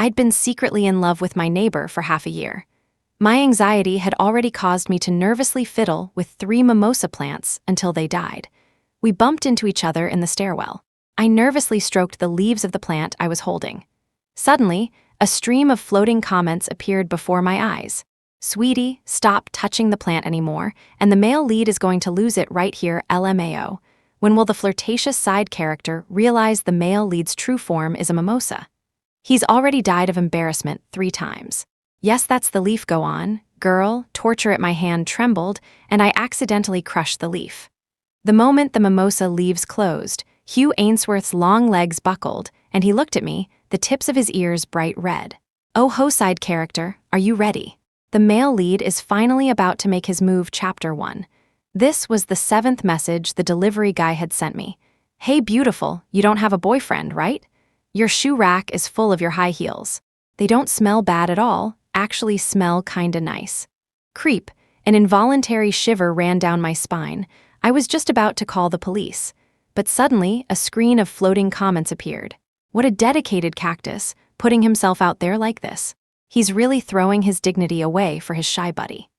I'd been secretly in love with my neighbor for half a year. My anxiety had already caused me to nervously fiddle with 3 mimosa plants until they died. We bumped into each other in the stairwell. I nervously stroked the leaves of the plant I was holding. Suddenly, a stream of floating comments appeared before my eyes. "Sweetie, stop touching the plant anymore, and the male lead is going to lose it right here, LMAO. When will the flirtatious side character realize the male lead's true form is a mimosa? He's already died of embarrassment 3 times. Yes, that's the leaf, go on. Girl, torture at my hand trembled, and I accidentally crushed the leaf. The moment the mimosa leaves closed, Hugh Ainsworth's long legs buckled, and he looked at me, the tips of his ears bright red. Oh ho, side character, are you ready? The male lead is finally about to make his move. Chapter 1. This was the 7th message the delivery guy had sent me. Hey beautiful, you don't have a boyfriend, right? Your shoe rack is full of your high heels. They don't smell bad at all, actually smell kinda nice. Creep, an involuntary shiver ran down my spine. I was just about to call the police. But suddenly, a screen of floating comments appeared. What a dedicated cactus, putting himself out there like this. He's really throwing his dignity away for his shy buddy.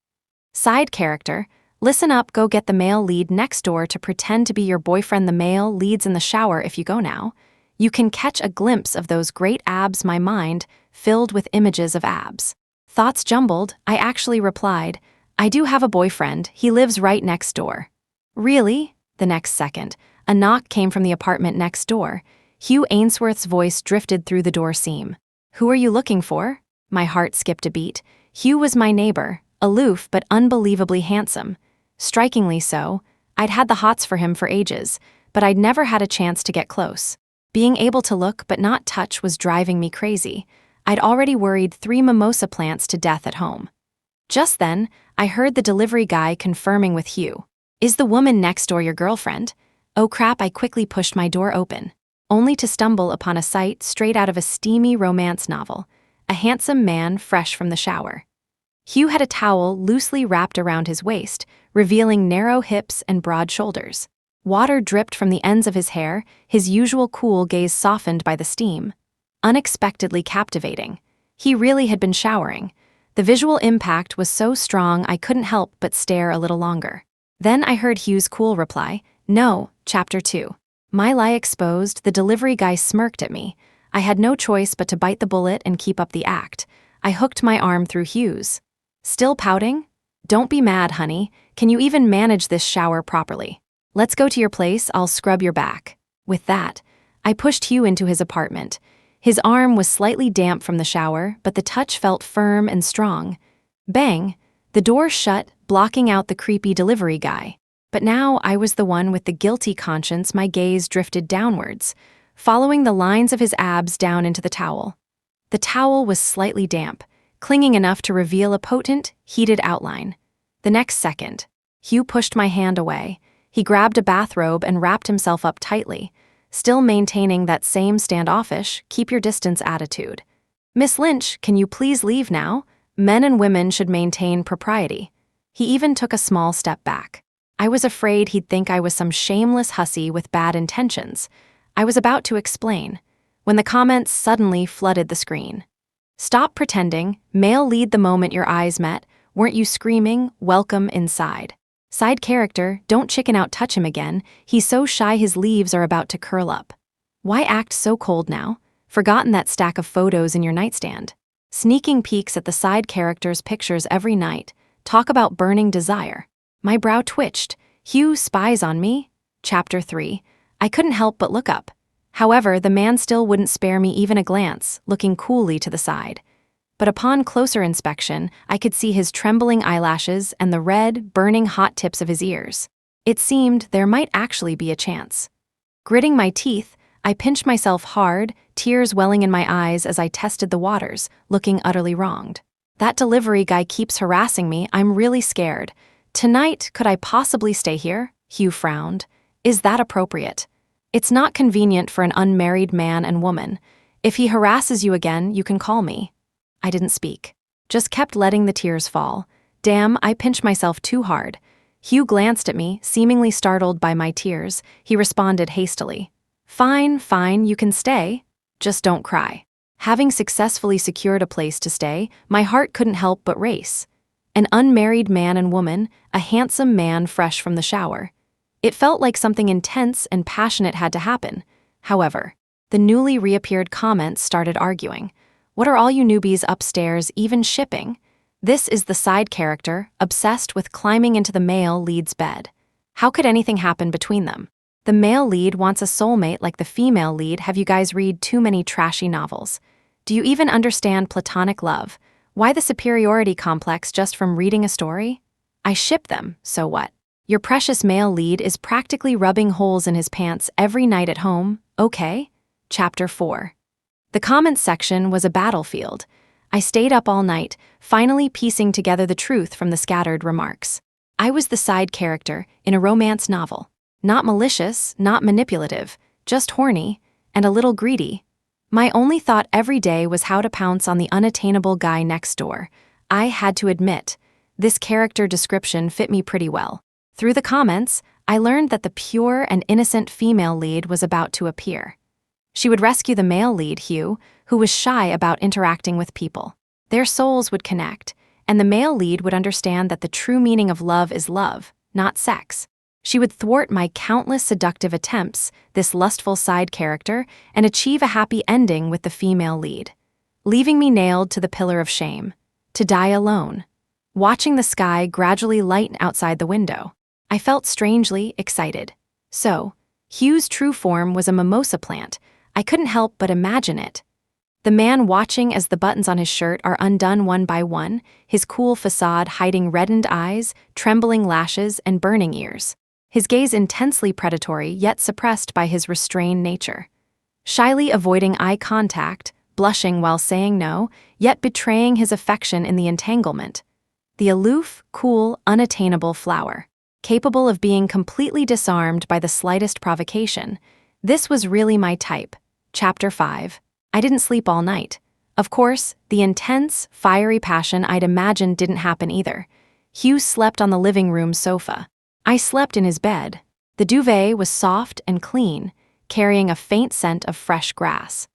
Side character, listen up, go get the male lead next door to pretend to be your boyfriend. The male lead's in the shower if you go now. You can catch a glimpse of those great abs. My mind filled with images of abs. Thoughts jumbled, I actually replied, I do have a boyfriend, he lives right next door. Really? The next second, a knock came from the apartment next door. Hugh Ainsworth's voice drifted through the door seam. Who are you looking for? My heart skipped a beat. Hugh was my neighbor, aloof but unbelievably handsome. Strikingly so. I'd had the hots for him for ages, but I'd never had a chance to get close. Being able to look but not touch was driving me crazy. I'd already worried 3 mimosa plants to death at home. Just then, I heard the delivery guy confirming with Hugh. Is the woman next door your girlfriend? Oh crap, I quickly pushed my door open, only to stumble upon a sight straight out of a steamy romance novel. A handsome man fresh from the shower. Hugh had a towel loosely wrapped around his waist, revealing narrow hips and broad shoulders. Water dripped from the ends of his hair, his usual cool gaze softened by the steam. Unexpectedly captivating. He really had been showering. The visual impact was so strong I couldn't help but stare a little longer. Then I heard Hugh's cool reply, no, Chapter 2. My lie exposed, the delivery guy smirked at me. I had no choice but to bite the bullet and keep up the act. I hooked my arm through Hugh's. Still pouting? Don't be mad, honey. Can you even manage this shower properly? Let's go to your place, I'll scrub your back. With that, I pushed Hugh into his apartment. His arm was slightly damp from the shower, but the touch felt firm and strong. Bang! The door shut, blocking out the creepy delivery guy. But now I was the one with the guilty conscience. My gaze drifted downwards, following the lines of his abs down into the towel. The towel was slightly damp, clinging enough to reveal a potent, heated outline. The next second, Hugh pushed my hand away. He grabbed a bathrobe and wrapped himself up tightly, still maintaining that same standoffish, keep-your-distance attitude. Miss Lynch, can you please leave now? Men and women should maintain propriety. He even took a small step back. I was afraid he'd think I was some shameless hussy with bad intentions. I was about to explain, when the comments suddenly flooded the screen. Stop pretending, male lead the moment your eyes met, weren't you screaming, welcome inside. Side character, don't chicken out, touch him again, he's so shy his leaves are about to curl up. Why act so cold now? Forgotten that stack of photos in your nightstand. Sneaking peeks at the side character's pictures every night, talk about burning desire. My brow twitched. Hugh spies on me? Chapter 3. I couldn't help but look up. However, the man still wouldn't spare me even a glance, looking coolly to the side. But upon closer inspection, I could see his trembling eyelashes and the red, burning hot tips of his ears. It seemed there might actually be a chance. Gritting my teeth, I pinched myself hard, tears welling in my eyes as I tested the waters, looking utterly wronged. That delivery guy keeps harassing me, I'm really scared. Tonight, could I possibly stay here? Hugh frowned. Is that appropriate? It's not convenient for an unmarried man and woman. If he harasses you again, you can call me. I didn't speak. Just kept letting the tears fall. Damn, I pinched myself too hard. Hugh glanced at me, seemingly startled by my tears. He responded hastily. Fine, you can stay. Just don't cry. Having successfully secured a place to stay, my heart couldn't help but race. An unmarried man and woman, a handsome man fresh from the shower. It felt like something intense and passionate had to happen. However, the newly reappeared comments started arguing. What are all you newbies upstairs even shipping? This is the side character, obsessed with climbing into the male lead's bed. How could anything happen between them? The male lead wants a soulmate like the female lead. Have you guys read too many trashy novels? Do you even understand platonic love? Why the superiority complex just from reading a story? I ship them, so what? Your precious male lead is practically rubbing holes in his pants every night at home, okay? Chapter 4. The comments section was a battlefield. I stayed up all night, finally piecing together the truth from the scattered remarks. I was the side character in a romance novel. Not malicious, not manipulative, just horny, and a little greedy. My only thought every day was how to pounce on the unattainable guy next door. I had to admit, this character description fit me pretty well. Through the comments, I learned that the pure and innocent female lead was about to appear. She would rescue the male lead, Hugh, who was shy about interacting with people. Their souls would connect, and the male lead would understand that the true meaning of love is love, not sex. She would thwart my countless seductive attempts, this lustful side character, and achieve a happy ending with the female lead, leaving me nailed to the pillar of shame, to die alone. Watching the sky gradually lighten outside the window, I felt strangely excited. So, Hugh's true form was a mimosa plant. I couldn't help but imagine it. The man watching as the buttons on his shirt are undone one by one, his cool facade hiding reddened eyes, trembling lashes, and burning ears. His gaze intensely predatory yet suppressed by his restrained nature. Shyly avoiding eye contact, blushing while saying no, yet betraying his affection in the entanglement. The aloof, cool, unattainable flower, capable of being completely disarmed by the slightest provocation. This was really my type. Chapter 5. I didn't sleep all night. Of course, the intense, fiery passion I'd imagined didn't happen either. Hugh slept on the living room sofa. I slept in his bed. The duvet was soft and clean, carrying a faint scent of fresh grass.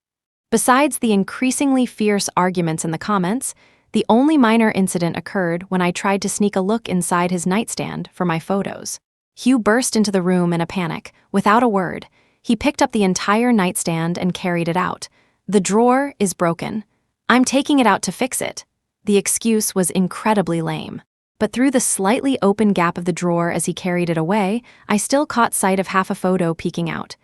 Besides the increasingly fierce arguments in the comments, the only minor incident occurred when I tried to sneak a look inside his nightstand for my photos. Hugh burst into the room in a panic, without a word. He picked up the entire nightstand and carried it out. The drawer is broken. I'm taking it out to fix it. The excuse was incredibly lame. But through the slightly open gap of the drawer as he carried it away, I still caught sight of half a photo peeking out.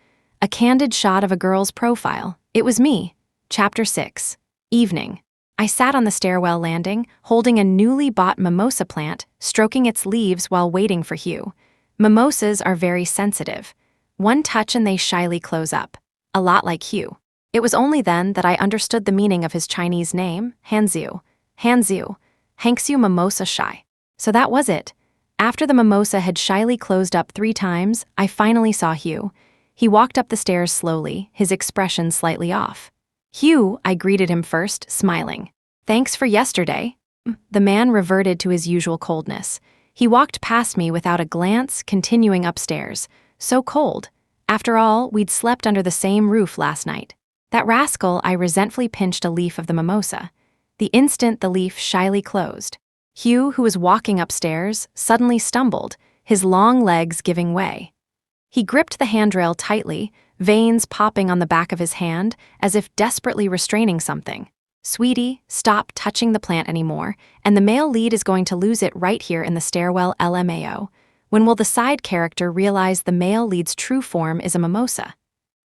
A candid shot of a girl's profile. It was me. Chapter 6. Evening. I sat on the stairwell landing, holding a newly bought mimosa plant, stroking its leaves while waiting for Hugh. Mimosas are very sensitive. One touch and they shyly close up. A lot like Hugh. It was only then that I understood the meaning of his Chinese name, Hanziu. Hanziu. Hangxiu mimosa shy. So that was it. After the mimosa had shyly closed up 3 times, I finally saw Hugh. He walked up the stairs slowly, his expression slightly off. Hugh, I greeted him first, smiling. Thanks for yesterday. The man reverted to his usual coldness. He walked past me without a glance, continuing upstairs. So cold. After all, we'd slept under the same roof last night. That rascal, I resentfully pinched a leaf of the mimosa. The instant the leaf shyly closed, Hugh, who was walking upstairs, suddenly stumbled, his long legs giving way. He gripped the handrail tightly, veins popping on the back of his hand, as if desperately restraining something. Sweetie, stop touching the plant anymore, and the male lead is going to lose it right here in the stairwell LMAO. When will the side character realize the male lead's true form is a mimosa?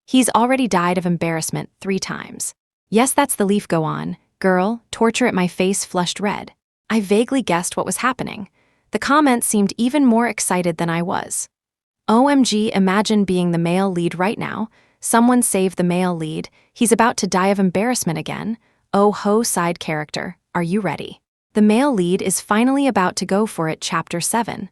He's already died of embarrassment 3 times. Yes, that's the leaf go on. Girl, torture at my face flushed red. I vaguely guessed what was happening. The comments seemed even more excited than I was. OMG, imagine being the male lead right now. Someone save the male lead. He's about to die of embarrassment again. Oh ho, side character, are you ready? The male lead is finally about to go for it. Chapter 7.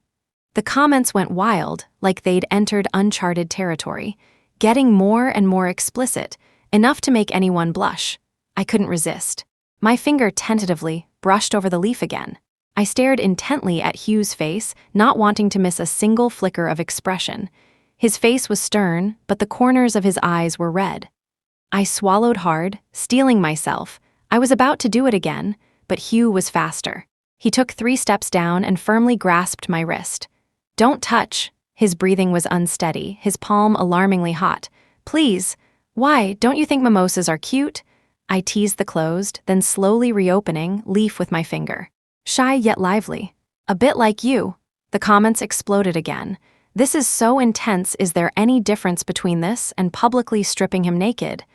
The comments went wild, like they'd entered uncharted territory, getting more and more explicit, enough to make anyone blush. I couldn't resist. My finger tentatively brushed over the leaf again. I stared intently at Hugh's face, not wanting to miss a single flicker of expression. His face was stern, but the corners of his eyes were red. I swallowed hard, steeling myself. I was about to do it again, but Hugh was faster. He took 3 steps down and firmly grasped my wrist. "Don't touch." His breathing was unsteady, his palm alarmingly hot. "Please." "Why, don't you think mimosas are cute?" I teased the closed, then slowly reopening, leaf with my finger. Shy yet lively. "A bit like you." The comments exploded again. "This is so intense, is there any difference between this and publicly stripping him naked?"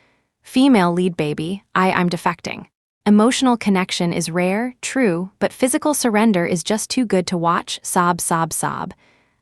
"Female lead baby, I'm defecting." "Emotional connection is rare, true, but physical surrender is just too good to watch, sob, sob, sob."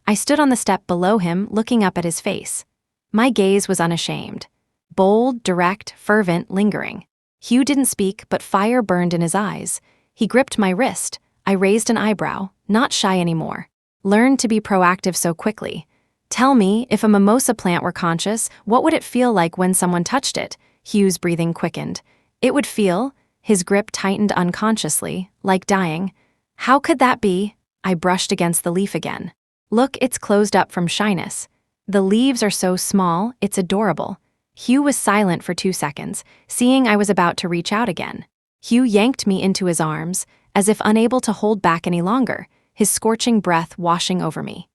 I stood on the step below him, looking up at his face. My gaze was unashamed. Bold, direct, fervent, lingering. Hugh didn't speak, but fire burned in his eyes. He gripped my wrist. I raised an eyebrow, not shy anymore. Learned to be proactive so quickly. "Tell me, if a mimosa plant were conscious, what would it feel like when someone touched it?" Hugh's breathing quickened. "It would feel," his grip tightened unconsciously, "like dying." "How could that be?" I brushed against the leaf again. "Look, it's closed up from shyness. The leaves are so small, it's adorable." Hugh was silent for 2 seconds, seeing I was about to reach out again. Hugh yanked me into his arms, as if unable to hold back any longer, his scorching breath washing over me.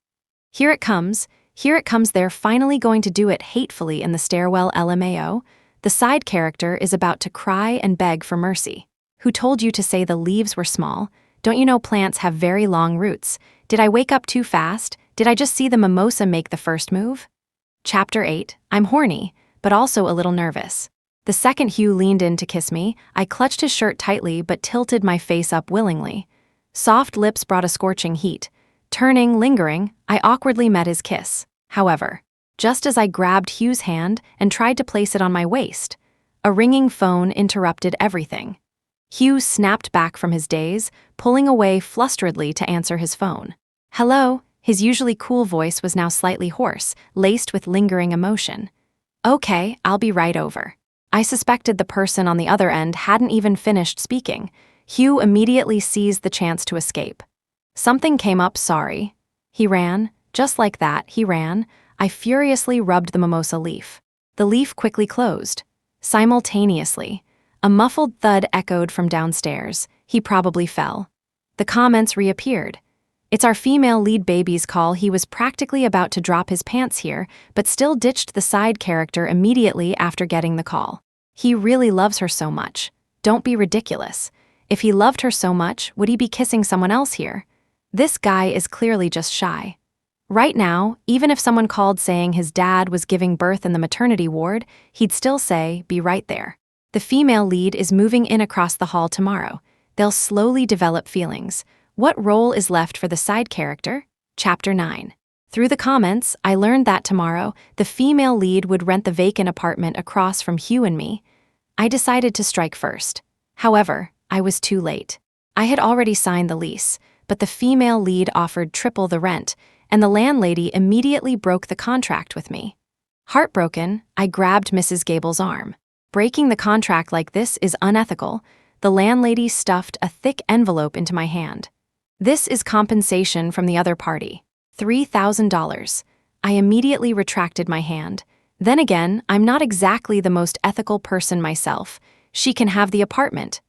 Here it comes, they're finally going to do it hatefully in the stairwell LMAO. The side character is about to cry and beg for mercy. "Who told you to say the leaves were small? Don't you know plants have very long roots? Did I wake up too fast? Did I just see the mimosa make the first move?" Chapter 8. I'm horny, but also a little nervous. The second Hugh leaned in to kiss me, I clutched his shirt tightly but tilted my face up willingly. Soft lips brought a scorching heat. Turning, lingering, I awkwardly met his kiss. However, just as I grabbed Hugh's hand and tried to place it on my waist, a ringing phone interrupted everything. Hugh snapped back from his daze, pulling away flusteredly to answer his phone. "Hello?" His usually cool voice was now slightly hoarse, laced with lingering emotion. "Okay, I'll be right over." I suspected the person on the other end hadn't even finished speaking. Hugh immediately seized the chance to escape. "Something came up, sorry." He ran. Just like that, he ran. I furiously rubbed the mimosa leaf. The leaf quickly closed. Simultaneously, a muffled thud echoed from downstairs. He probably fell. The comments reappeared. "It's our female lead baby's call. He was practically about to drop his pants here, but still ditched the side character immediately after getting the call. He really loves her so much. Don't be ridiculous. If he loved her so much, would he be kissing someone else here? This guy is clearly just shy." Right now, even if someone called saying his dad was giving birth in the maternity ward, he'd still say, "Be right there." The female lead is moving in across the hall tomorrow. They'll slowly develop feelings. What role is left for the side character? Chapter 9. Through the comments, I learned that tomorrow, the female lead would rent the vacant apartment across from Hugh and me. I decided to strike first. However, I was too late. I had already signed the lease, but the female lead offered triple the rent, and the landlady immediately broke the contract with me. Heartbroken, I grabbed Mrs. Gable's arm. "Breaking the contract like this is unethical." The landlady stuffed a thick envelope into my hand. "This is compensation from the other party. $3,000. I immediately retracted my hand. Then again, I'm not exactly the most ethical person myself. She can have the apartment.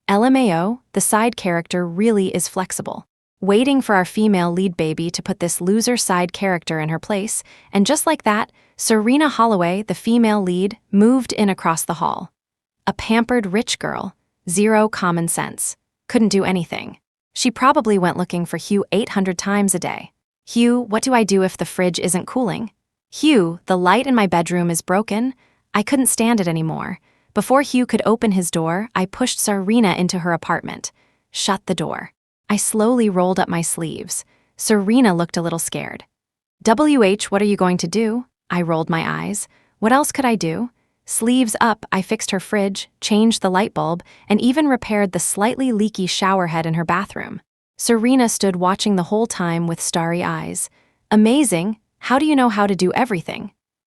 LMAO, the side character really is flexible. Waiting for our female lead baby to put this loser side character in her place, and just like that, Serena Holloway, the female lead, moved in across the hall. A pampered rich girl. Zero common sense. Couldn't do anything. She probably went looking for Hugh 800 times a day. "Hugh, what do I do if the fridge isn't cooling?" "Hugh, the light in my bedroom is broken." I couldn't stand it anymore. Before Hugh could open his door, I pushed Serena into her apartment. Shut the door. I slowly rolled up my sleeves. Serena looked a little scared. "WH, what are you going to do?" I rolled my eyes. What else could I do? Sleeves up, I fixed her fridge, changed the light bulb, and even repaired the slightly leaky shower head in her bathroom. Serena stood watching the whole time with starry eyes. "Amazing, how do you know how to do everything?"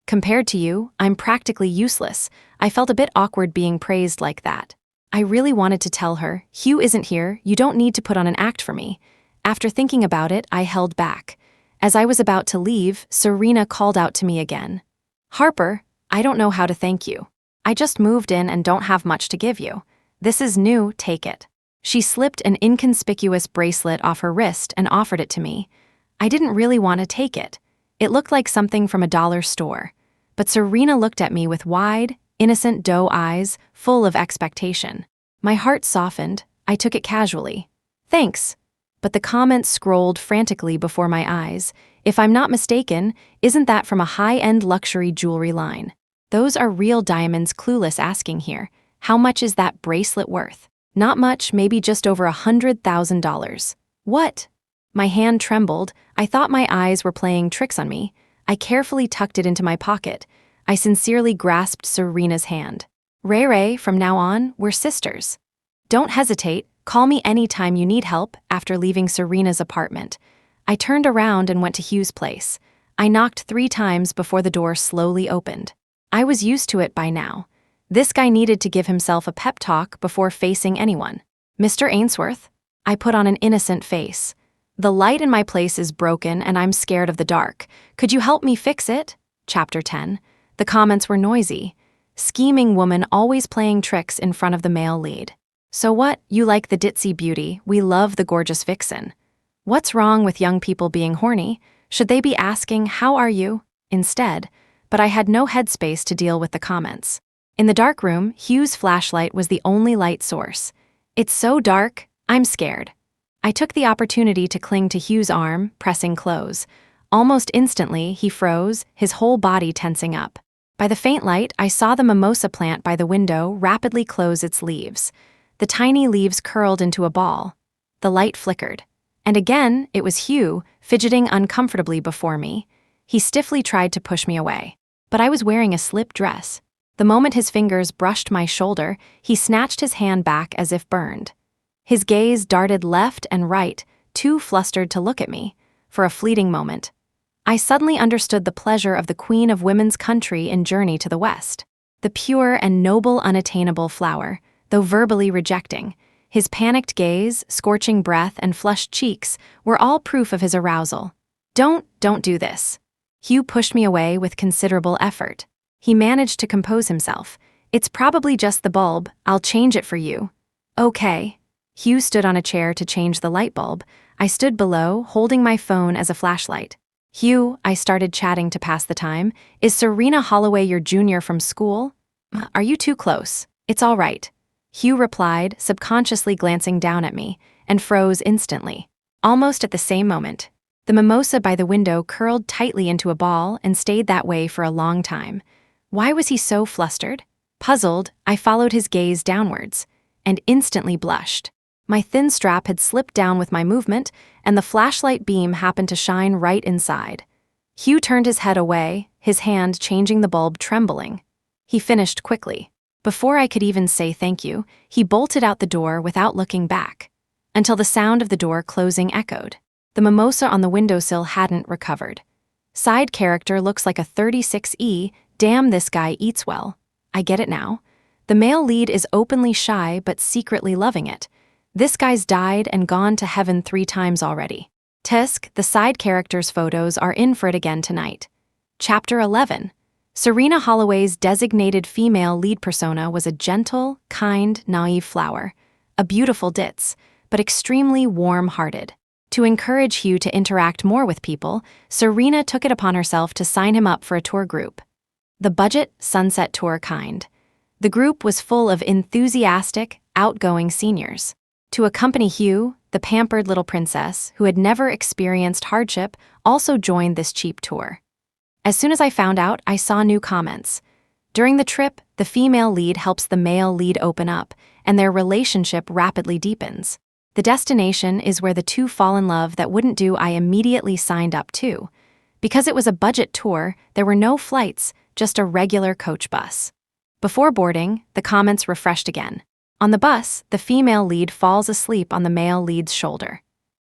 "Compared to you, I'm practically useless." I felt a bit awkward being praised like that. I really wanted to tell her, "Hugh isn't here, you don't need to put on an act for me." After thinking about it, I held back. As I was about to leave, Serena called out to me again. "Harper, I don't know how to thank you." I just moved in and don't have much to give you. This is new, take it. She slipped an inconspicuous bracelet off her wrist and offered it to me. I didn't really want to take it. It looked like something from a dollar store. But Serena looked at me with wide, innocent doe eyes, full of expectation. My heart softened. I took it casually. Thanks. But the comment scrolled frantically before my eyes. If I'm not mistaken, isn't that from a high-end luxury jewelry line? Those are real diamonds, clueless asking here. How much is that bracelet worth? Not much, maybe just over $100,000. What? My hand trembled. I thought my eyes were playing tricks on me. I carefully tucked it into my pocket. I sincerely grasped Serena's hand. Ray, from now on, we're sisters. Don't hesitate, call me anytime you need help. After leaving Serena's apartment, I turned around and went to Hugh's place. I knocked 3 times before the door slowly opened. I was used to it by now. This guy needed to give himself a pep talk before facing anyone. Mr. Ainsworth? I put on an innocent face. The light in my place is broken and I'm scared of the dark. Could you help me fix it? Chapter 10. The comments were noisy. Scheming woman always playing tricks in front of the male lead. So what, you like the ditzy beauty, we love the gorgeous vixen. What's wrong with young people being horny? Should they be asking, how are you? Instead, but I had no headspace to deal with the comments. In the dark room, Hugh's flashlight was the only light source. It's so dark, I'm scared. I took the opportunity to cling to Hugh's arm, pressing close. Almost instantly, he froze, his whole body tensing up. By the faint light, I saw the mimosa plant by the window rapidly close its leaves. The tiny leaves curled into a ball. The light flickered. And again, it was Hugh, fidgeting uncomfortably before me. He stiffly tried to push me away. But I was wearing a slip dress. The moment his fingers brushed my shoulder, he snatched his hand back as if burned. His gaze darted left and right, too flustered to look at me. For a fleeting moment, I suddenly understood the pleasure of the Queen of Women's country in Journey to the West. The pure and noble unattainable flower, though verbally rejecting, his panicked gaze, scorching breath, and flushed cheeks were all proof of his arousal. Don't do this. Hugh pushed me away with considerable effort. He managed to compose himself. It's probably just the bulb, I'll change it for you. Okay. Hugh stood on a chair to change the light bulb. I stood below, holding my phone as a flashlight. Hugh, I started chatting to pass the time. Is Serena Holloway your junior from school? Are you too close? It's all right. Hugh replied, subconsciously glancing down at me, and froze instantly. Almost at the same moment, the mimosa by the window curled tightly into a ball and stayed that way for a long time. Why was he so flustered? Puzzled, I followed his gaze downwards, and instantly blushed. My thin strap had slipped down with my movement, and the flashlight beam happened to shine right inside. Hugh turned his head away, his hand changing the bulb trembling. He finished quickly. Before I could even say thank you, he bolted out the door without looking back, until the sound of the door closing echoed. The mimosa on the windowsill hadn't recovered. Side character looks like a 36E, damn this guy eats well. I get it now. The male lead is openly shy but secretly loving it. This guy's died and gone to heaven 3 times already. Tisk, the side character's photos are in for it again tonight. Chapter 11. Serena Holloway's designated female lead persona was a gentle, kind, naive flower. A beautiful ditz, but extremely warm-hearted. To encourage Hugh to interact more with people, Serena took it upon herself to sign him up for a tour group. The budget, sunset tour kind. The group was full of enthusiastic, outgoing seniors. To accompany Hugh, the pampered little princess, who had never experienced hardship, also joined this cheap tour. As soon as I found out, I saw new comments. During the trip, the female lead helps the male lead open up, and their relationship rapidly deepens. The destination is where the two fall in love that wouldn't do. I immediately signed up too. Because it was a budget tour, there were no flights, just a regular coach bus. Before boarding, the comments refreshed again. On the bus, the female lead falls asleep on the male lead's shoulder.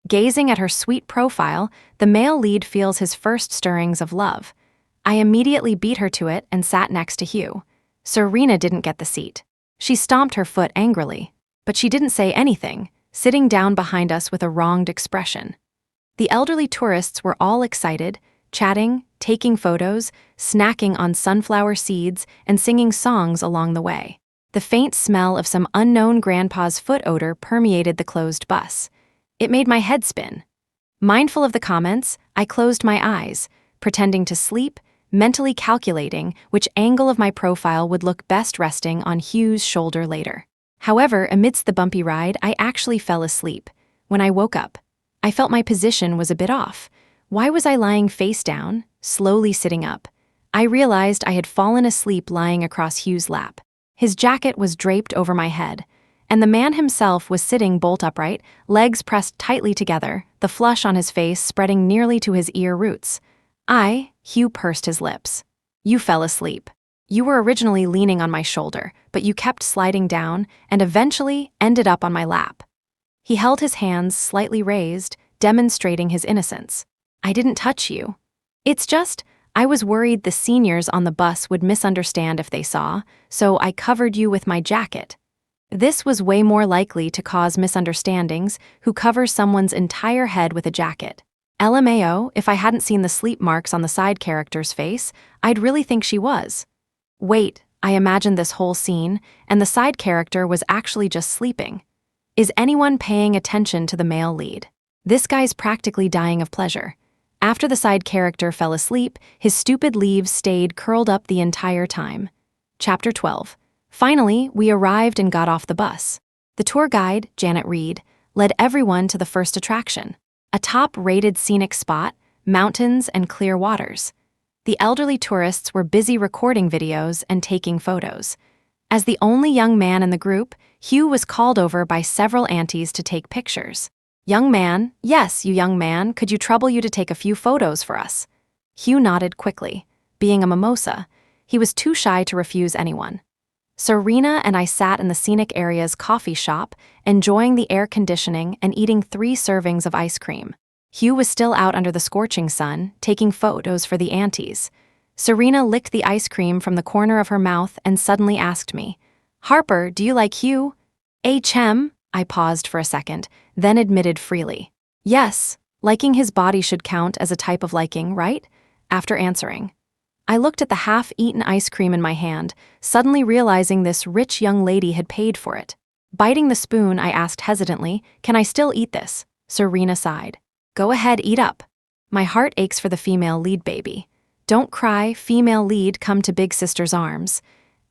Gazing at her sweet profile, the male lead feels his first stirrings of love. I immediately beat her to it and sat next to Hugh. Serena didn't get the seat. She stomped her foot angrily, but she didn't say anything, sitting down behind us with a wronged expression. The elderly tourists were all excited, chatting, taking photos, snacking on sunflower seeds, and singing songs along the way. The faint smell of some unknown grandpa's foot odor permeated the closed bus. It made my head spin. Mindful of the comments, I closed my eyes, pretending to sleep, mentally calculating which angle of my profile would look best resting on Hugh's shoulder later. However, amidst the bumpy ride, I actually fell asleep. When I woke up, I felt my position was a bit off. Why was I lying face down, slowly sitting up? I realized I had fallen asleep lying across Hugh's lap. His jacket was draped over my head, and the man himself was sitting bolt upright, legs pressed tightly together, the flush on his face spreading nearly to his ear roots. Hugh pursed his lips. You fell asleep. You were originally leaning on my shoulder, but you kept sliding down and eventually ended up on my lap. He held his hands slightly raised, demonstrating his innocence. I didn't touch you. It's just, I was worried the seniors on the bus would misunderstand if they saw, so I covered you with my jacket. This was way more likely to cause misunderstandings. Who covers someone's entire head with a jacket? LMAO, if I hadn't seen the sleep marks on the side character's face, I'd really think she was. Wait, I imagined this whole scene, and the side character was actually just sleeping. Is anyone paying attention to the male lead? This guy's practically dying of pleasure. After the side character fell asleep, his stupid leaves stayed curled up the entire time. Chapter 12. Finally, we arrived and got off the bus. The tour guide, Janet Reed, led everyone to the first attraction, a top-rated scenic spot, mountains and clear waters. The elderly tourists were busy recording videos and taking photos. As the only young man in the group, Hugh was called over by several aunties to take pictures. Young man, yes, you young man, could you trouble you to take a few photos for us? Hugh nodded quickly. Being a mimosa, he was too shy to refuse anyone. Serena and I sat in the scenic area's coffee shop, enjoying the air conditioning and eating 3 servings of ice cream. Hugh was still out under the scorching sun, taking photos for the aunties. Serena licked the ice cream from the corner of her mouth and suddenly asked me, "Harper, do you like Hugh?" "Chem?" I paused for a second, then admitted freely. "Yes, liking his body should count as a type of liking, right?" After answering, I looked at the half-eaten ice cream in my hand, suddenly realizing this rich young lady had paid for it. Biting the spoon, I asked hesitantly, "Can I still eat this?" Serena sighed. "Go ahead, eat up. My heart aches for the female lead baby. Don't cry, female lead, come to big sister's arms.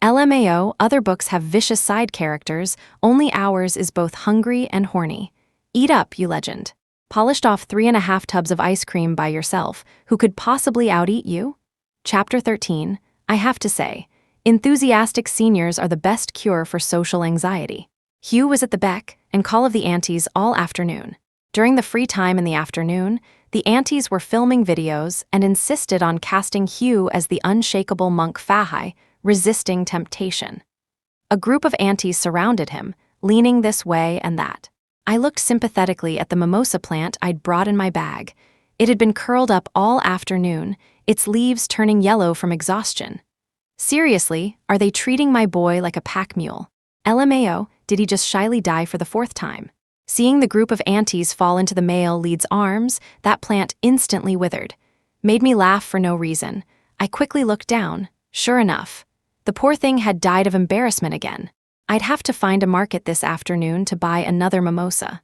LMAO, other books have vicious side characters, only ours is both hungry and horny. Eat up, you legend. Polished off 3.5 tubs of ice cream by yourself, who could possibly out-eat you?" Chapter 13. I have to say, enthusiastic seniors are the best cure for social anxiety. Hugh was at the beck and call of the aunties all afternoon. During the free time in the afternoon, the aunties were filming videos and insisted on casting Hugh as the unshakable monk Fahai, resisting temptation. A group of aunties surrounded him, leaning this way and that. I looked sympathetically at the mimosa plant I'd brought in my bag. It had been curled up all afternoon, its leaves turning yellow from exhaustion. Seriously, are they treating my boy like a pack mule? LMAO, did he just shyly die for the 4th time? Seeing the group of aunties fall into the male lead's arms, that plant instantly withered. Made me laugh for no reason. I quickly looked down. Sure enough, the poor thing had died of embarrassment again. I'd have to find a market this afternoon to buy another mimosa.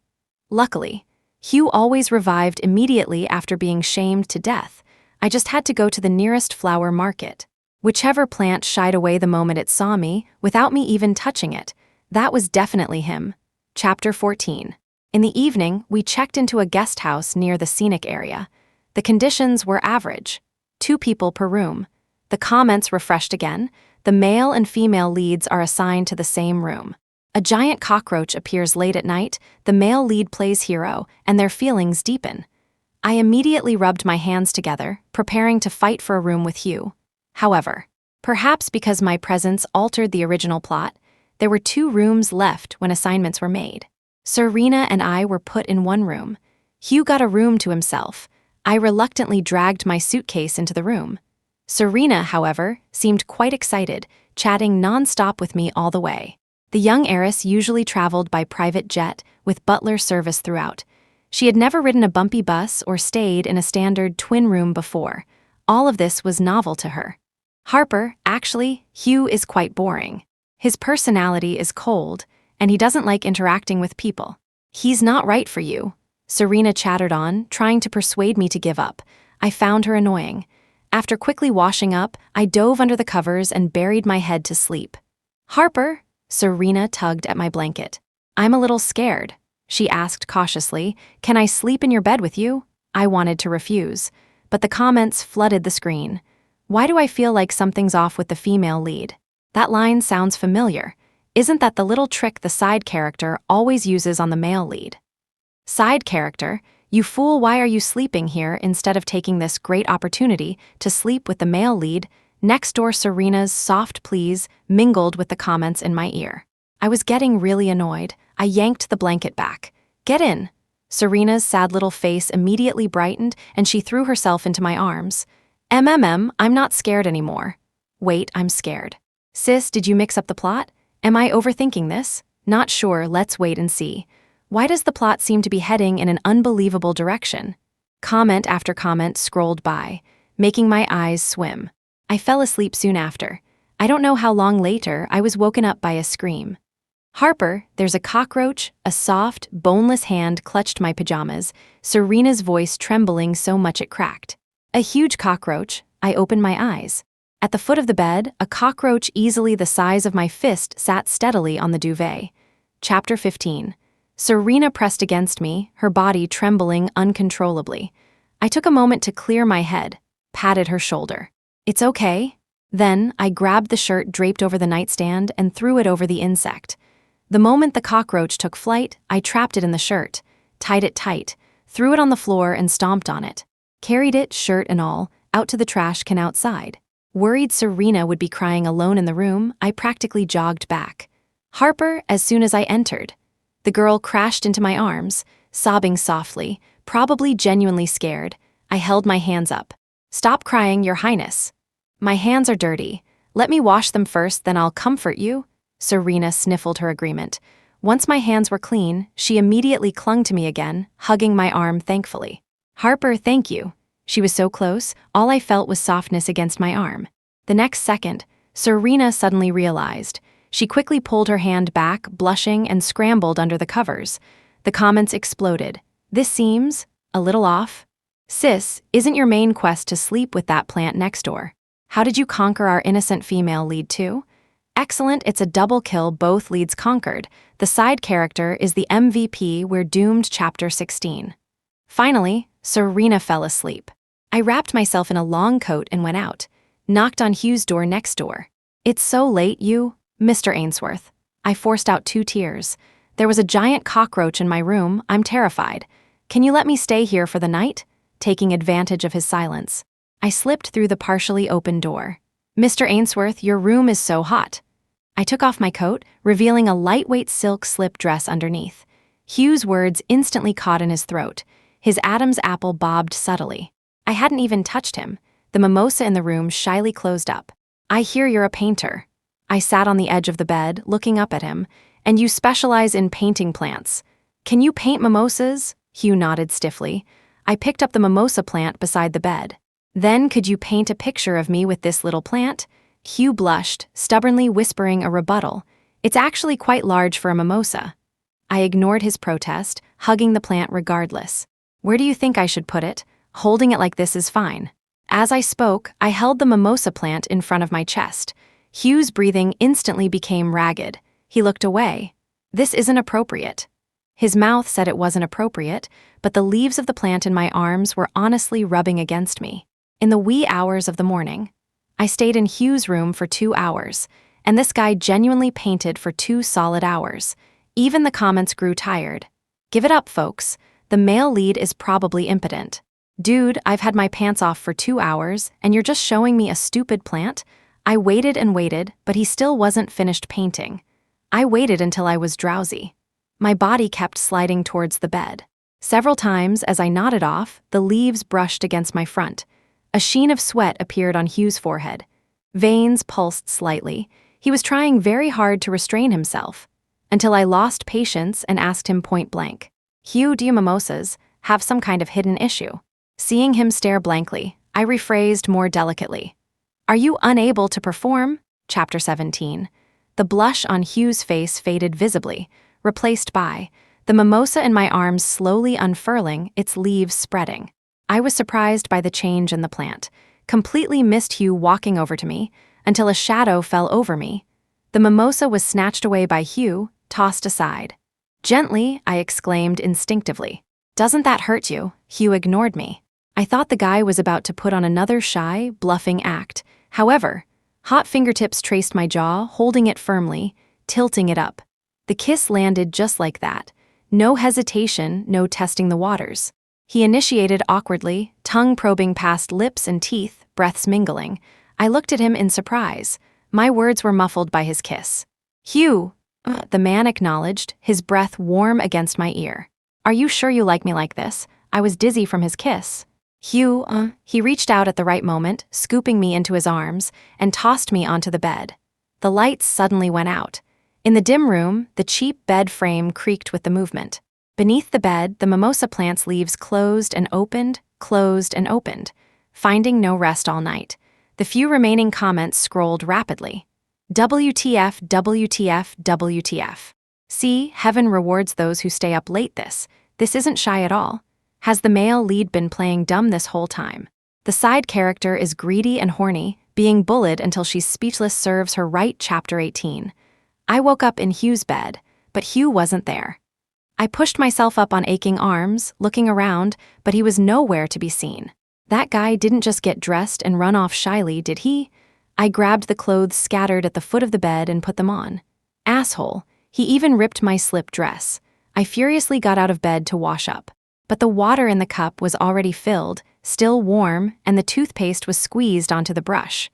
Luckily, Hugh always revived immediately after being shamed to death. I just had to go to the nearest flower market. Whichever plant shied away the moment it saw me, without me even touching it, that was definitely him. Chapter 14. In the evening, we checked into a guest house near the scenic area. The conditions were average. 2 people per room. The comments refreshed again. The male and female leads are assigned to the same room. A giant cockroach appears late at night, the male lead plays hero, and their feelings deepen. I immediately rubbed my hands together, preparing to fight for a room with Hugh. However, perhaps because my presence altered the original plot, there were 2 rooms left when assignments were made. Serena and I were put in one room. Hugh got a room to himself. I reluctantly dragged my suitcase into the room. Serena, however, seemed quite excited, chatting non-stop with me all the way. The young heiress usually traveled by private jet, with butler service throughout. She had never ridden a bumpy bus or stayed in a standard twin room before. All of this was novel to her. Harper, actually, Hugh is quite boring. His personality is cold, and he doesn't like interacting with people. He's not right for you, Serena chattered on, trying to persuade me to give up. I found her annoying. After quickly washing up, I dove under the covers and buried my head to sleep. Harper, Serena tugged at my blanket. I'm a little scared, she asked cautiously. Can I sleep in your bed with you? I wanted to refuse, but the comments flooded the screen. Why do I feel like something's off with the female lead? That line sounds familiar. Isn't that the little trick the side character always uses on the male lead? Side character, you fool, why are you sleeping here instead of taking this great opportunity to sleep with the male lead? Next door Serena's soft pleas mingled with the comments in my ear. I was getting really annoyed. I yanked the blanket back. Get in. Serena's sad little face immediately brightened and she threw herself into my arms. I'm not scared anymore. Wait, I'm scared. Sis, did you mix up the plot? Am I overthinking this? Not sure, let's wait and see. Why does the plot seem to be heading in an unbelievable direction? Comment after comment scrolled by, making my eyes swim. I fell asleep soon after. I don't know how long later I was woken up by a scream. Harper, there's a cockroach. A soft, boneless hand clutched my pajamas, Serena's voice trembling so much it cracked. A huge cockroach. I opened my eyes. At the foot of the bed, a cockroach easily the size of my fist sat steadily on the duvet. Chapter 15. Serena pressed against me, her body trembling uncontrollably. I took a moment to clear my head, patted her shoulder. It's okay. Then I grabbed the shirt draped over the nightstand and threw it over the insect. The moment the cockroach took flight, I trapped it in the shirt, tied it tight, threw it on the floor and stomped on it. Carried it, shirt and all, out to the trash can outside. Worried Serena would be crying alone in the room, I practically jogged back. Harper, as soon as I entered. The girl crashed into my arms, sobbing softly, probably genuinely scared. I held my hands up. Stop crying, Your Highness. My hands are dirty. Let me wash them first, then I'll comfort you. Serena sniffled her agreement. Once my hands were clean, she immediately clung to me again, hugging my arm thankfully. Harper, thank you. She was so close, all I felt was softness against my arm. The next second, Serena suddenly realized. She quickly pulled her hand back, blushing, and scrambled under the covers. The comments exploded. This seems a little off. Sis, isn't your main quest to sleep with that plant next door? How did you conquer our innocent female lead too? Excellent, it's a double kill, both leads conquered. The side character is the MVP, we're doomed. Chapter 16. Finally, Serena fell asleep. I wrapped myself in a long coat and went out. Knocked on Hugh's door next door. It's so late, you, Mr. Ainsworth. I forced out 2 tears. There was a giant cockroach in my room, I'm terrified. Can you let me stay here for the night? Taking advantage of his silence. I slipped through the partially open door. Mr. Ainsworth, your room is so hot. I took off my coat, revealing a lightweight silk slip dress underneath. Hugh's words instantly caught in his throat. His Adam's apple bobbed subtly. I hadn't even touched him. The mimosa in the room shyly closed up. I hear you're a painter. I sat on the edge of the bed, looking up at him. And you specialize in painting plants. Can you paint mimosas? Hugh nodded stiffly. I picked up the mimosa plant beside the bed. Then could you paint a picture of me with this little plant? Hugh blushed, stubbornly whispering a rebuttal. It's actually quite large for a mimosa. I ignored his protest, hugging the plant regardless. Where do you think I should put it? Holding it like this is fine. As I spoke, I held the mimosa plant in front of my chest. Hugh's breathing instantly became ragged. He looked away. This isn't appropriate. His mouth said it wasn't appropriate, but the leaves of the plant in my arms were honestly rubbing against me. In the wee hours of the morning, I stayed in Hugh's room for 2 hours, and this guy genuinely painted for 2 solid hours. Even the comments grew tired. Give it up, folks. The male lead is probably impotent. Dude, I've had my pants off for 2 hours, and you're just showing me a stupid plant? I waited and waited, but he still wasn't finished painting. I waited until I was drowsy. My body kept sliding towards the bed. Several times, as I nodded off, the leaves brushed against my front. A sheen of sweat appeared on Hugh's forehead. Veins pulsed slightly. He was trying very hard to restrain himself, until I lost patience and asked him point blank. Hugh, do you mimosas have some kind of hidden issue? Seeing him stare blankly, I rephrased more delicately. Are you unable to perform? Chapter 17. The blush on Hugh's face faded visibly, replaced by the mimosa in my arms slowly unfurling, its leaves spreading. I was surprised by the change in the plant, completely missed Hugh walking over to me, until a shadow fell over me. The mimosa was snatched away by Hugh, tossed aside. Gently, I exclaimed instinctively. Doesn't that hurt you? Hugh ignored me. I thought the guy was about to put on another shy, bluffing act. However, hot fingertips traced my jaw, holding it firmly, tilting it up. The kiss landed just like that. No hesitation, no testing the waters. He initiated awkwardly, tongue probing past lips and teeth, breaths mingling. I looked at him in surprise. My words were muffled by his kiss. Hugh, the man acknowledged, his breath warm against my ear. Are you sure you like me like this? I was dizzy from his kiss. Hugh, he reached out at the right moment, scooping me into his arms, and tossed me onto the bed. The lights suddenly went out. In the dim room, the cheap bed frame creaked with the movement. Beneath the bed, the mimosa plant's leaves closed and opened, finding no rest all night. The few remaining comments scrolled rapidly. WTF, WTF, WTF. See, heaven rewards those who stay up late this isn't shy at all. Has the male lead been playing dumb this whole time? The side character is greedy and horny, being bullied until she's speechless serves her right. Chapter 18. I woke up in Hugh's bed, but Hugh wasn't there. I pushed myself up on aching arms, looking around, but he was nowhere to be seen. That guy didn't just get dressed and run off shyly, did he? I grabbed the clothes scattered at the foot of the bed and put them on. Asshole, he even ripped my slip dress. I furiously got out of bed to wash up. But the water in the cup was already filled, still warm, and the toothpaste was squeezed onto the brush.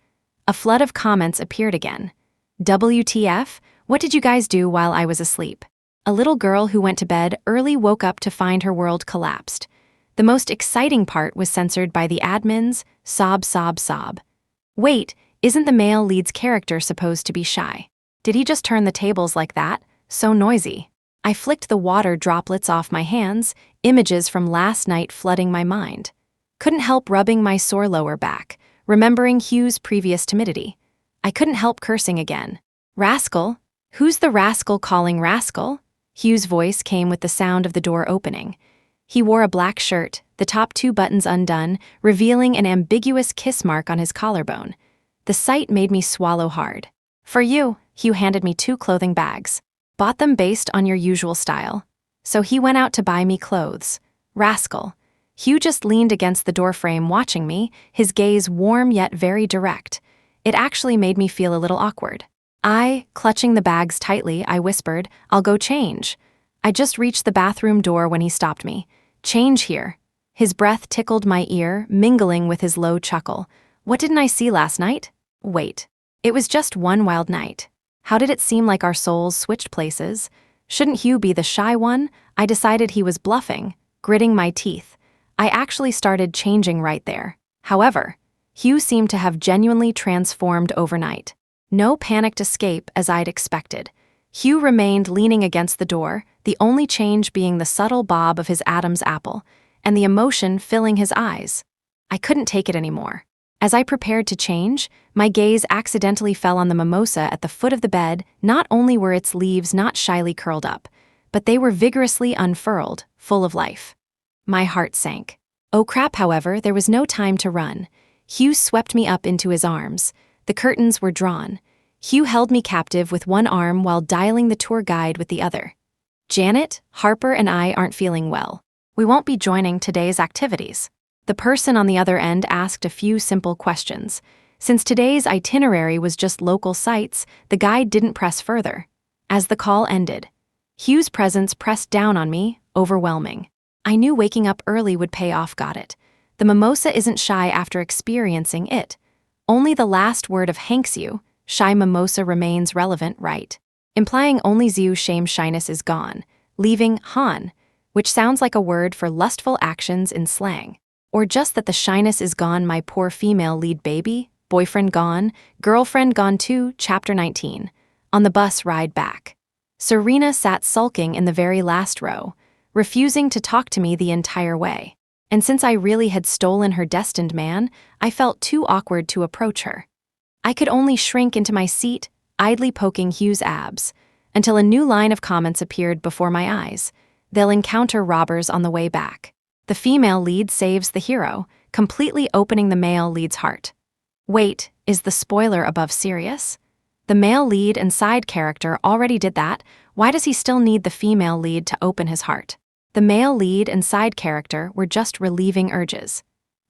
A flood of comments appeared again. WTF? What did you guys do while I was asleep? A little girl who went to bed early woke up to find her world collapsed. The most exciting part was censored by the admins, sob, sob, sob. Wait, isn't the male lead's character supposed to be shy? Did he just turn the tables like that? So noisy. I flicked the water droplets off my hands, images from last night flooding my mind. Couldn't help rubbing my sore lower back, remembering Hugh's previous timidity. I couldn't help cursing again. Rascal? Who's the rascal calling rascal? Hugh's voice came with the sound of the door opening. He wore a black shirt, the top 2 buttons undone, revealing an ambiguous kiss mark on his collarbone. The sight made me swallow hard. For you, Hugh handed me 2 clothing bags. Bought them based on your usual style. So he went out to buy me clothes. Rascal. Hugh just leaned against the doorframe watching me, his gaze warm yet very direct. It actually made me feel a little awkward. Clutching the bags tightly, I whispered, I'll go change. I just reached the bathroom door when he stopped me. Change here. His breath tickled my ear, mingling with his low chuckle. What didn't I see last night? Wait. It was just one wild night. How did it seem like our souls switched places? Shouldn't Hugh be the shy one? I decided he was bluffing, gritting my teeth. I actually started changing right there. However, Hugh seemed to have genuinely transformed overnight. No panicked escape as I'd expected. Hugh remained leaning against the door, the only change being the subtle bob of his Adam's apple, and the emotion filling his eyes. I couldn't take it anymore. As I prepared to change, my gaze accidentally fell on the mimosa at the foot of the bed. Not only were its leaves not shyly curled up, but they were vigorously unfurled, full of life. My heart sank. Oh crap, however, there was no time to run. Hugh swept me up into his arms. The curtains were drawn. Hugh held me captive with one arm while dialing the tour guide with the other. Janet, Harper, and I aren't feeling well. We won't be joining today's activities. The person on the other end asked a few simple questions. Since today's itinerary was just local sites, the guide didn't press further. As the call ended, Hugh's presence pressed down on me, overwhelming. I knew waking up early would pay off. Got it. The mimosa isn't shy after experiencing it. Only the last word of Hank's you, shy mimosa remains relevant, right? Implying only Zhu shame shyness is gone, leaving Han, which sounds like a word for lustful actions in slang. Or just that the shyness is gone, my poor female lead baby, boyfriend gone, girlfriend gone too. Chapter 19. On the bus ride back. Serena sat sulking in the very last row. refusing to talk to me the entire way. And since I really had stolen her destined man, I felt too awkward to approach her. I could only shrink into my seat, idly poking Hugh's abs, until a new line of comments appeared before my eyes. They'll encounter robbers on the way back. The female lead saves the hero, completely opening the male lead's heart. Wait, is the spoiler above serious? The male lead and side character already did that. Why does he still need the female lead to open his heart? The male lead and side character were just relieving urges.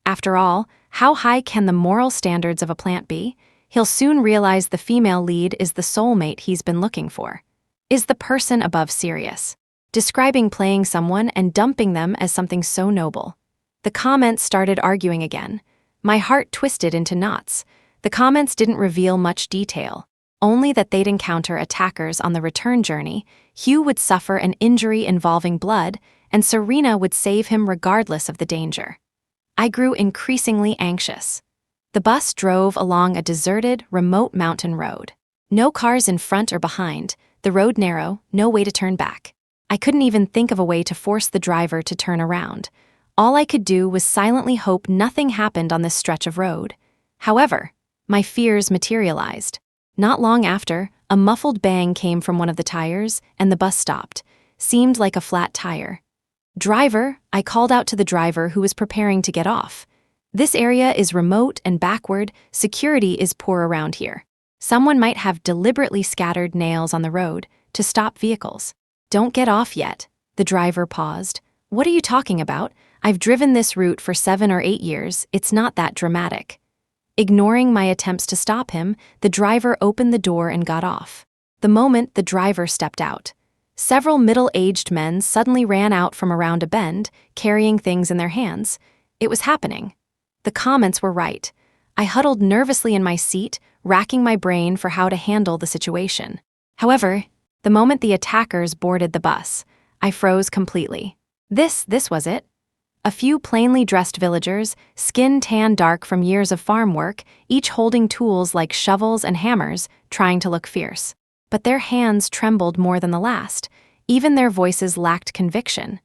After all, how high can the moral standards of a plant be? He'll soon realize the female lead is the soulmate he's been looking for. Is the person above serious? Describing playing someone and dumping them as something so noble. The comments started arguing again. My heart twisted into knots. The comments didn't reveal much detail, only that they'd encounter attackers on the return journey, Hugh would suffer an injury involving blood, and Serena would save him regardless of the danger. I grew increasingly anxious. The bus drove along a deserted, remote mountain road. No cars in front or behind, the road narrow, no way to turn back. I couldn't even think of a way to force the driver to turn around. All I could do was silently hope nothing happened on this stretch of road. However, my fears materialized. Not long after, a muffled bang came from one of the tires, and the bus stopped. Seemed like a flat tire. "Driver," I called out to the driver who was preparing to get off. "This area is remote and backward, security is poor around here. Someone might have deliberately scattered nails on the road to stop vehicles." "Don't get off yet." The driver paused. "What are you talking about? I've driven this route for 7 or 8 years, it's not that dramatic." Ignoring my attempts to stop him, the driver opened the door and got off. The moment the driver stepped out, several middle-aged men suddenly ran out from around a bend, carrying things in their hands. It was happening. The comments were right. I huddled nervously in my seat, racking my brain for how to handle the situation. However, the moment the attackers boarded the bus, I froze completely. This was it. A few plainly dressed villagers, skin tan dark from years of farm work, each holding tools like shovels and hammers, trying to look fierce. But their hands trembled more than the last. Even their voices lacked conviction.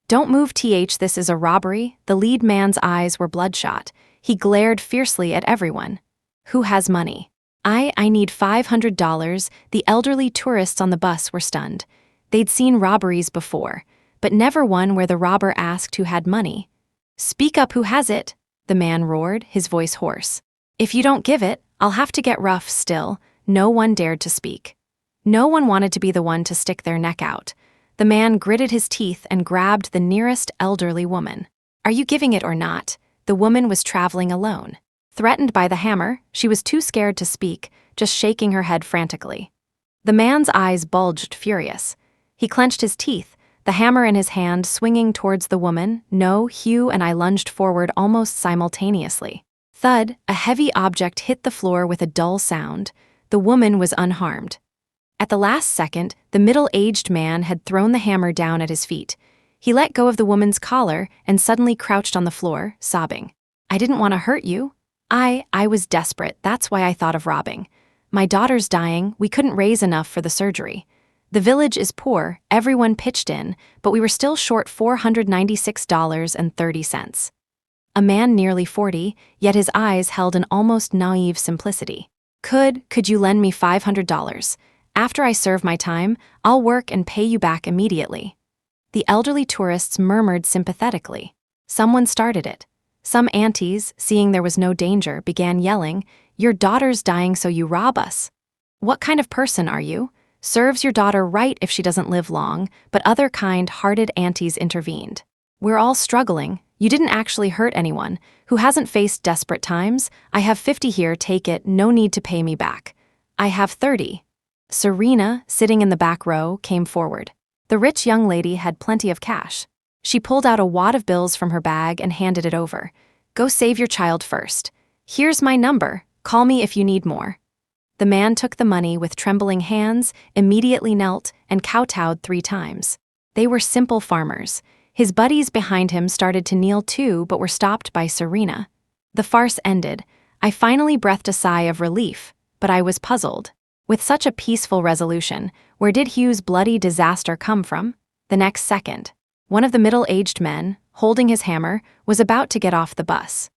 "Don't move, this is a robbery." The lead man's eyes were bloodshot. He glared fiercely at everyone. "Who has money?" I need $500. The elderly tourists on the bus were stunned. They'd seen robberies before, but never one where the robber asked who had money. "Speak up, who has it?" the man roared, his voice hoarse. "If you don't give it, I'll have to get rough." Still, no one dared to speak. No one wanted to be the one to stick their neck out. The man gritted his teeth and grabbed the nearest elderly woman. "Are you giving it or not?" The woman was traveling alone. Threatened by the hammer, she was too scared to speak, just shaking her head frantically. The man's eyes bulged, furious. He clenched his teeth, the hammer in his hand swinging towards the woman. No, Hugh and I lunged forward almost simultaneously. Thud, a heavy object hit the floor with a dull sound. The woman was unharmed. At the last second, the middle-aged man had thrown the hammer down at his feet. He let go of the woman's collar and suddenly crouched on the floor, sobbing. "I didn't want to hurt you. I was desperate, that's why I thought of robbing. My daughter's dying, we couldn't raise enough for the surgery. The village is poor, everyone pitched in, but we were still short $496.30. A man nearly 40, yet his eyes held an almost naive simplicity. Could you lend me $500? After I serve my time, I'll work and pay you back immediately." The elderly tourists murmured sympathetically. Someone started it. Some aunties, seeing there was no danger, began yelling, "Your daughter's dying, so you rob us. What kind of person are you? Serves your daughter right if she doesn't live long," but other kind-hearted aunties intervened. "We're all struggling. You didn't actually hurt anyone. Who hasn't faced desperate times? I have 50 here, take it, no need to pay me back." "I have 30. Serena, sitting in the back row, came forward. The rich young lady had plenty of cash. She pulled out a wad of bills from her bag and handed it over. "Go save your child first. Here's my number. Call me if you need more." The man took the money with trembling hands, immediately knelt, and kowtowed 3 times. They were simple farmers. His buddies behind him started to kneel too, but were stopped by Serena. The farce ended. I finally breathed a sigh of relief, but I was puzzled. With such a peaceful resolution, where did Hugh's bloody disaster come from? The next second, One of the middle-aged men, holding his hammer, was about to get off the bus.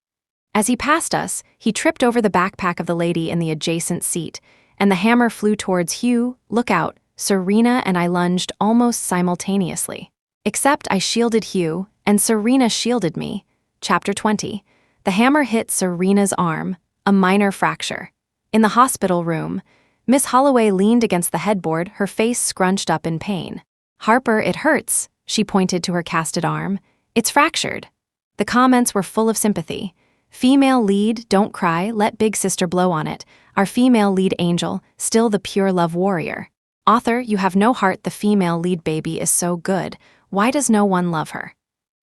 As he passed us, he tripped over the backpack of the lady in the adjacent seat, and the hammer flew towards Hugh. Look out, Serena and I lunged almost simultaneously. Except I shielded Hugh, and Serena shielded me. Chapter 20. The hammer hit Serena's arm, a minor fracture. In the hospital room, Miss Holloway leaned against the headboard, her face scrunched up in pain. Harper, it hurts, she pointed to her casted arm. It's fractured. The comments were full of sympathy. Female lead, don't cry, let big sister blow on it. Our female lead angel, still the pure love warrior. Author, you have no heart, the female lead baby is so good. Why does no one love her?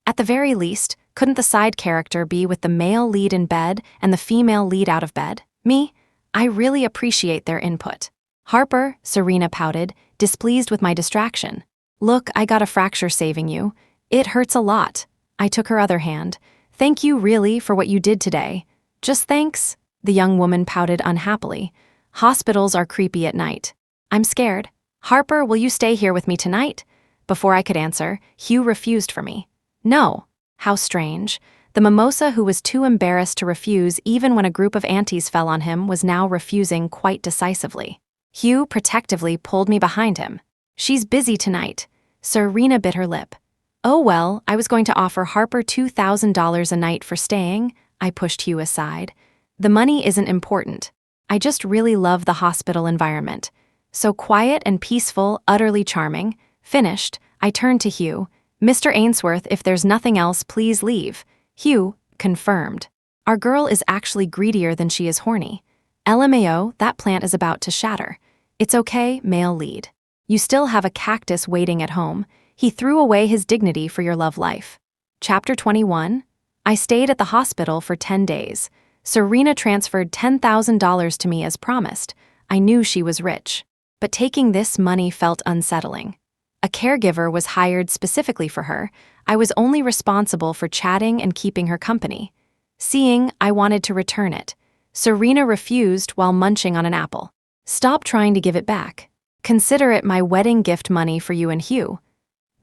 At the very least, couldn't the side character be with the male lead in bed and the female lead out of bed? Me? I really appreciate their input. Harper, Serena pouted, displeased with my distraction. Look, I got a fracture saving you. It hurts a lot. I took her other hand. Thank you really for what you did today. Just thanks, the young woman pouted unhappily. Hospitals are creepy at night. I'm scared. Harper, will you stay here with me tonight? Before I could answer, Hugh refused for me. No. How strange. The mimosa who was too embarrassed to refuse even when a group of aunties fell on him was now refusing quite decisively. Hugh protectively pulled me behind him. She's busy tonight. Serena bit her lip. Oh well, I was going to offer Harper $2,000 a night for staying. I pushed Hugh aside. The money isn't important. I just really love the hospital environment. So quiet and peaceful, utterly charming. Finished, I turned to Hugh. Mr. Ainsworth, if there's nothing else, please leave. Hugh, confirmed. Our girl is actually greedier than she is horny. LMAO, that plant is about to shatter. It's okay, male lead. You still have a cactus waiting at home. He threw away his dignity for your love life. Chapter 21. I stayed at the hospital for 10 days. Serena transferred $10,000 to me as promised. I knew she was rich. But taking this money felt unsettling. A caregiver was hired specifically for her. I was only responsible for chatting and keeping her company. Seeing, I wanted to return it. Serena refused while munching on an apple. Stop trying to give it back. Consider it my wedding gift money for you and Hugh.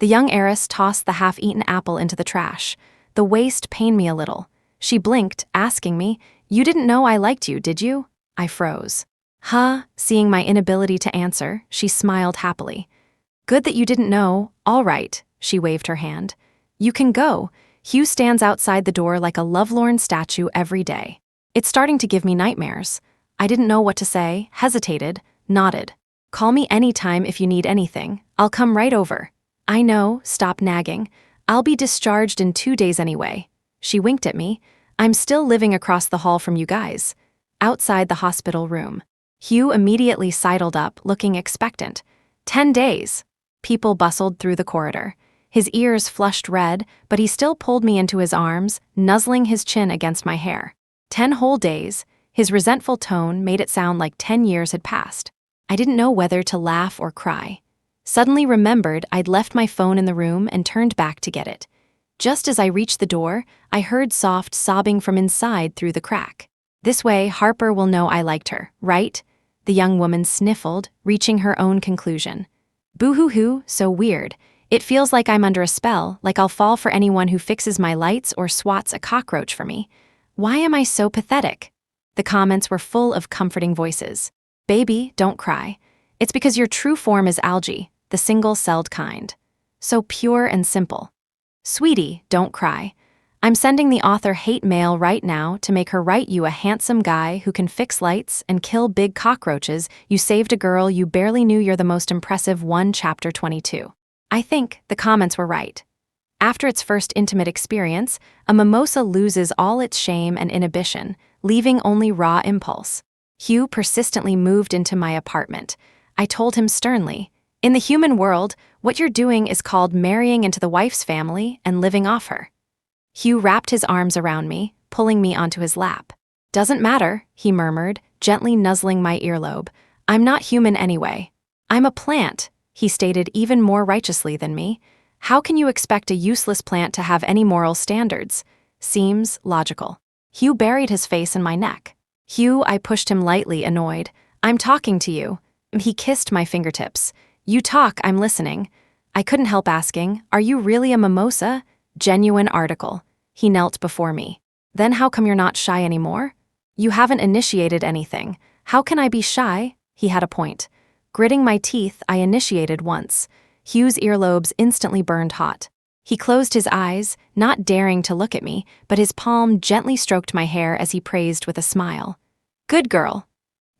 The young heiress tossed the half-eaten apple into the trash. The waste pained me a little. She blinked, asking me, "You didn't know I liked you, did you?" I froze. Huh? Seeing my inability to answer, she smiled happily. Good that you didn't know. All right, she waved her hand. You can go. Hugh stands outside the door like a lovelorn statue every day. It's starting to give me nightmares. I didn't know what to say, hesitated, nodded. Call me anytime if you need anything. I'll come right over. I know, stop nagging. I'll be discharged in 2 days anyway. She winked at me. I'm still living across the hall from you guys. Outside the hospital room. Hugh immediately sidled up, looking expectant. 10 days. People bustled through the corridor. His ears flushed red, but he still pulled me into his arms, nuzzling his chin against my hair. 10 whole days. His resentful tone made it sound like 10 years had passed. I didn't know whether to laugh or cry. Suddenly remembered I'd left my phone in the room and turned back to get it. Just as I reached the door, I heard soft sobbing from inside through the crack. This way, Harper will know I liked her, right? The young woman sniffled, reaching her own conclusion. Boo-hoo-hoo, so weird. It feels like I'm under a spell, like I'll fall for anyone who fixes my lights or swats a cockroach for me. Why am I so pathetic? The comments were full of comforting voices. Baby, don't cry. It's because your true form is algae, the single-celled kind. So pure and simple. Sweetie, don't cry. I'm sending the author hate mail right now to make her write you a handsome guy who can fix lights and kill big cockroaches. You saved a girl you barely knew. You're the most impressive one. Chapter 22. I think the comments were right. After its first intimate experience, a mimosa loses all its shame and inhibition, leaving only raw impulse. Hugh persistently moved into my apartment. I told him sternly, in the human world, what you're doing is called marrying into the wife's family and living off her. Hugh wrapped his arms around me, pulling me onto his lap. Doesn't matter, he murmured, gently nuzzling my earlobe. I'm not human anyway. I'm a plant, he stated even more righteously than me. How can you expect a useless plant to have any moral standards? Seems logical. Hugh buried his face in my neck. Hugh, I pushed him lightly, annoyed. I'm talking to you. He kissed my fingertips. You talk, I'm listening. I couldn't help asking, "Are you really a mimosa?" Genuine article. He knelt before me. "Then how come you're not shy anymore?" "You haven't initiated anything. How can I be shy?" He had a point. Gritting my teeth, I initiated once. Hugh's earlobes instantly burned hot. He closed his eyes, not daring to look at me, but his palm gently stroked my hair as he praised with a smile. "Good girl."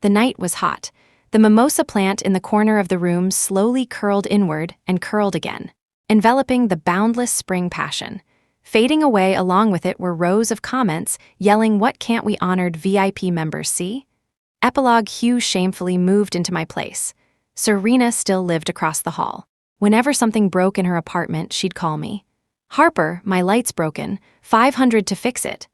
The night was hot. The mimosa plant in the corner of the room slowly curled inward and curled again, enveloping the boundless spring passion. Fading away along with it were rows of comments yelling, "What can't we honored VIP members see?" Epilogue. Hugh shamefully moved into my place. Serena still lived across the hall. Whenever something broke in her apartment, she'd call me. "Harper, my light's broken, 500 to fix it."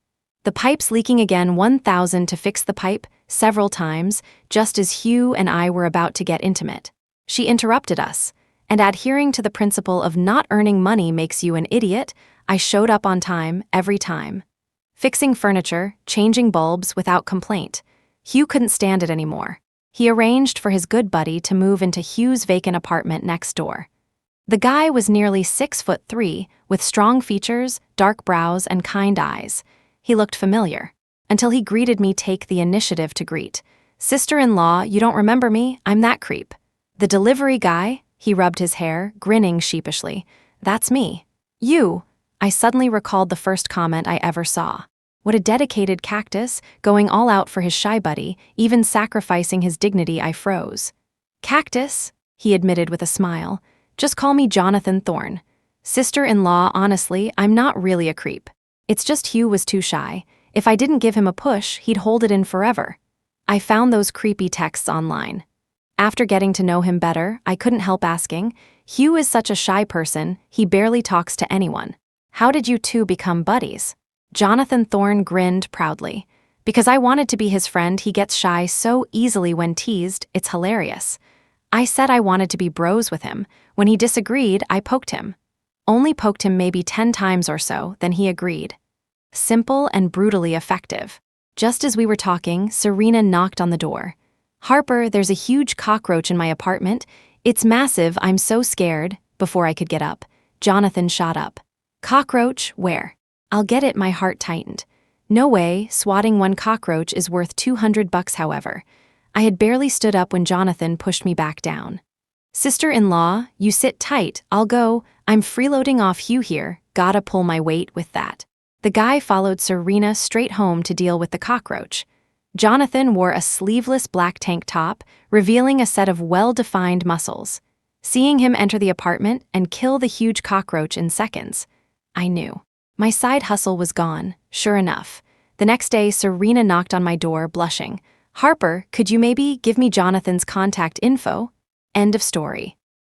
"The pipe's leaking again, 1,000 to fix the pipe," several times, just as Hugh and I were about to get intimate. She interrupted us, and adhering to the principle of not earning money makes you an idiot, I showed up on time every time. Fixing furniture, changing bulbs without complaint. Hugh couldn't stand it anymore. He arranged for his good buddy to move into Hugh's vacant apartment next door. The guy was nearly 6'3", with strong features, dark brows, and kind eyes. He looked familiar, until he greeted me. Take the initiative to greet. "Sister-in-law, you don't remember me? I'm that creep." "The delivery guy?" He rubbed his hair, grinning sheepishly. "That's me." "You." I suddenly recalled the first comment I ever saw. What a dedicated cactus, going all out for his shy buddy, even sacrificing his dignity. I froze. "Cactus?" he admitted with a smile. "Just call me Jonathan Thorne." "Sister-in-law, honestly, I'm not really a creep. It's just Hugh was too shy. If I didn't give him a push, he'd hold it in forever." I found those creepy texts online. After getting to know him better, I couldn't help asking, "Hugh is such a shy person, he barely talks to anyone. How did you two become buddies?" Jonathan Thorne grinned proudly. "Because I wanted to be his friend. He gets shy so easily when teased, it's hilarious." I said I wanted to be bros with him. When he disagreed, I poked him. Only poked him maybe 10 times or so, then he agreed. Simple and brutally effective. Just as we were talking, Serena knocked on the door. "Harper, there's a huge cockroach in my apartment. It's massive, I'm so scared." Before I could get up, Jonathan shot up. "Cockroach, where?" "I'll get it." My heart tightened. No way, swatting one cockroach is worth $200, however. I had barely stood up when Jonathan pushed me back down. "Sister-in-law, you sit tight, I'll go. I'm freeloading off Hugh here, gotta pull my weight with that." The guy followed Serena straight home to deal with the cockroach. Jonathan wore a sleeveless black tank top, revealing a set of well-defined muscles. Seeing him enter the apartment and kill the huge cockroach in seconds, I knew. My side hustle was gone, sure enough. The next day, Serena knocked on my door, blushing. "Harper, could you maybe give me Jonathan's contact info?" End of story.